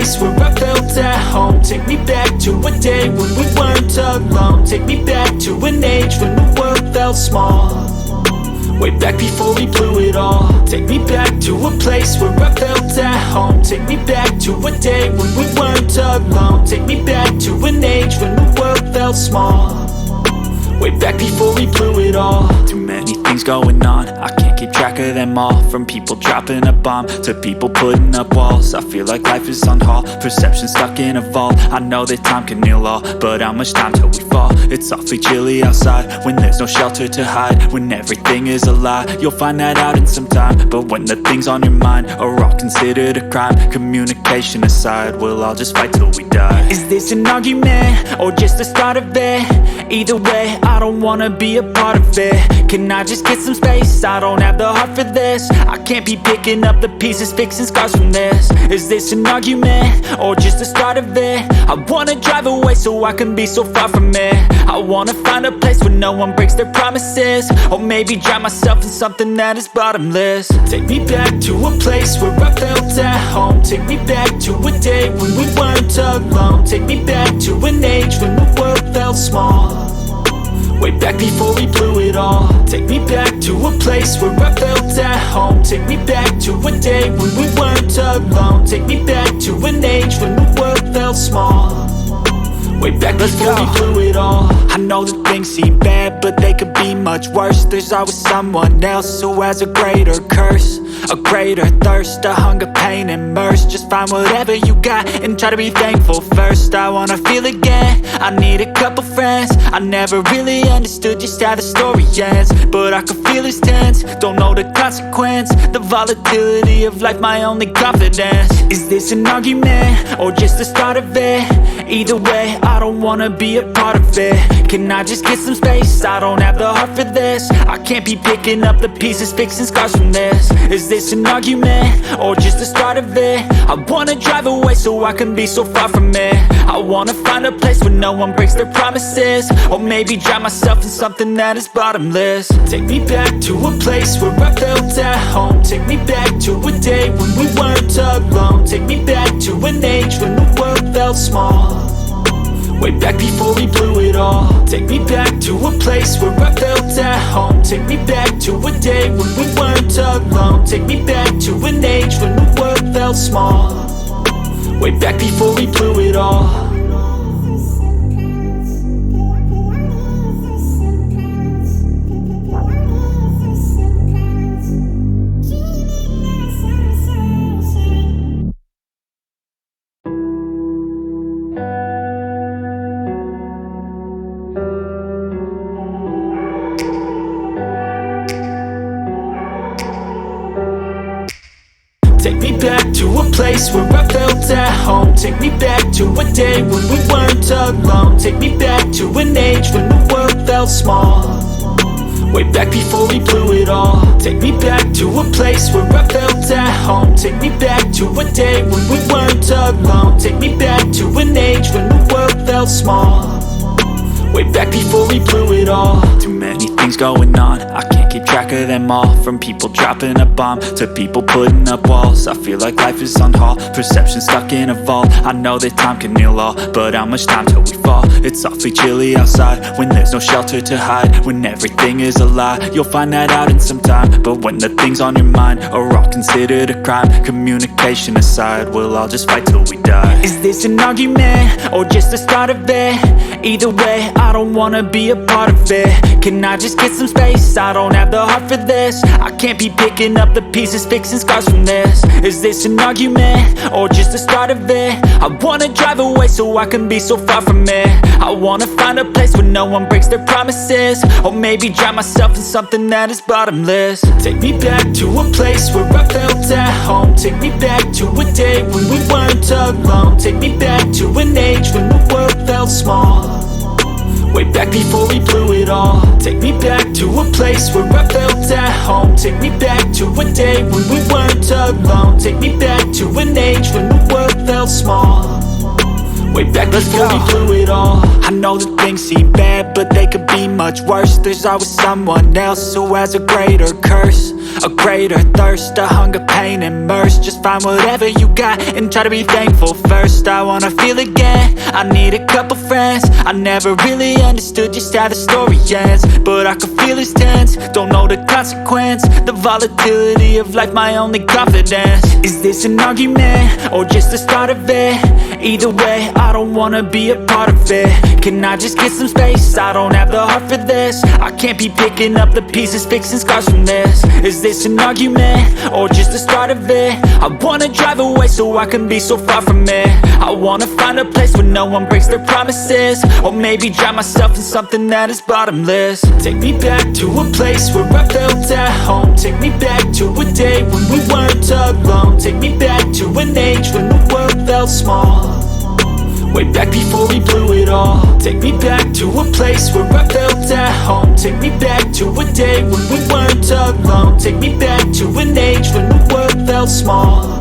place where I felt at home. Take me back to a day when we weren't alone. Take me back to an age when the world felt small. Way back before we blew it all. Take me back to a place where I felt at home. Take me back to a day when we weren't alone. Take me back to an age when the world felt small. Way back before we blew it all. Too many things going on, I can't keep track of them all. From people dropping a bomb to people putting up walls. I feel like life is on hold, perception stuck in a vault. I know that time can heal all, but how much time till we fall? It's awfully chilly outside when there's no shelter to hide. When everything is a lie, you'll find that out in some time. But when the things on your mind are all considered a crime, communication aside, we'll all just fight till we die. Is this an argument or just the start of it? Either way, I don't wanna be a part of it. Can I just get some space? I don't have the heart for this. I can't be picking up the pieces, fixing scars from this. Is this an argument or just the start of it? I wanna drive away so I can be so far from it. I wanna find a place where no one breaks their promises. Or maybe drown myself in something that is bottomless. Take me back to a place where I felt at home. Take me back to a day when we weren't alone. Take me back to an age when the world felt small. Way back before we blew it all. Take me back to a place where I felt at home. Take me back to a day when we weren't alone. Take me back to an age when the world felt small. Way back before we blew it all. I know that things seem bad, but they could be much worse. There's always someone else who has a greater curse, a greater thirst, a hunger, pain, and mercy. Just find whatever you got and try to be thankful first. I wanna feel again, I need a couple friends. I never really understood just how the story ends, but I can feel it's tense, don't know the consequence. The volatility of life, my only confidence. Is this an argument or just the start of it? Either way, I don't wanna be a part of it. Can I just get some space? I don't have the heart for this. I can't be picking up the pieces, fixing scars from this. Is this an argument or just the start of it? I wanna drive away so I can be so far from it. I wanna find a place where no one breaks their promises. Or maybe drown myself in something that is bottomless. Take me back to a place where I felt at home. Take me back to a day when we weren't alone. Take me back to an age when the world felt small. Way back before we blew it all. Take me back to a place where I felt at home. Take me back to a day when we weren't alone. Take me back to an age when the world felt small. Way back before we blew it all. Take me back to a place where I felt at home. Take me back to a day when we weren't alone. Take me back to an age when the world felt small. Way back before we blew it all. Take me back to a place where I felt at home. Take me back to a day when we weren't alone. Take me back to an age when the world felt small. Way back before we blew it all. Too many things going on, I can't keep track of them all. From people dropping a bomb to people putting up walls. I feel like life is on hold, perception stuck in a vault. I know that time can heal all, but how much time till we fall? It's awfully chilly outside when there's no shelter to hide. When everything is a lie, you'll find that out in some time. But when the things on your mind are all considered a crime, communication aside, we'll all just fight till we die. Is this an argument or just the start of it? Either way, I don't wanna be a part of it. Can I just get some space? I don't have the heart for this. I can't be picking up the pieces, fixing scars from this. Is this an argument or just the start of it? I wanna drive away so I can be so far from it. I wanna find a place where no one breaks their promises. Or maybe drown myself in something that is bottomless. Take me back to a place where I felt at home. Take me back to a day when we weren't alone. Take me back to an age when the world felt small. Way back before we blew it all. Take me back to a place where I felt at home. Take me back to a day when we weren't alone. Take me back to an age when the world felt small. way back before we blew it all. I know that things seem bad, but they could be much worse. There's always someone else who has a greater curse, a greater thirst, a hunger, pain, and mercy. Just find whatever you got and try to be thankful first. I wanna feel again, I need a couple friends. I never really understood just how the story ends, but I can feel it's tense, don't know the consequence. The volatility of life, my only confidence. Is this an argument, or just the start of it? Either way, I don't wanna be a part of it. Can I just get some space? I don't have the heart for this. I can't be picking up the pieces, fixing scars from this. Is this an argument, or just the start of it? I wanna drive away so I can be so far from it. I wanna find a place where no one breaks their promises, or maybe drown myself in something that is bottomless. Take me back to a place where I felt at home. Take me back to a day when we weren't alone. Take me back to an age when the world felt small, way back before we blew it all. Take me back to a place where I felt at home. Take me back to a day when we weren't alone. Take me back to an age when the world felt small,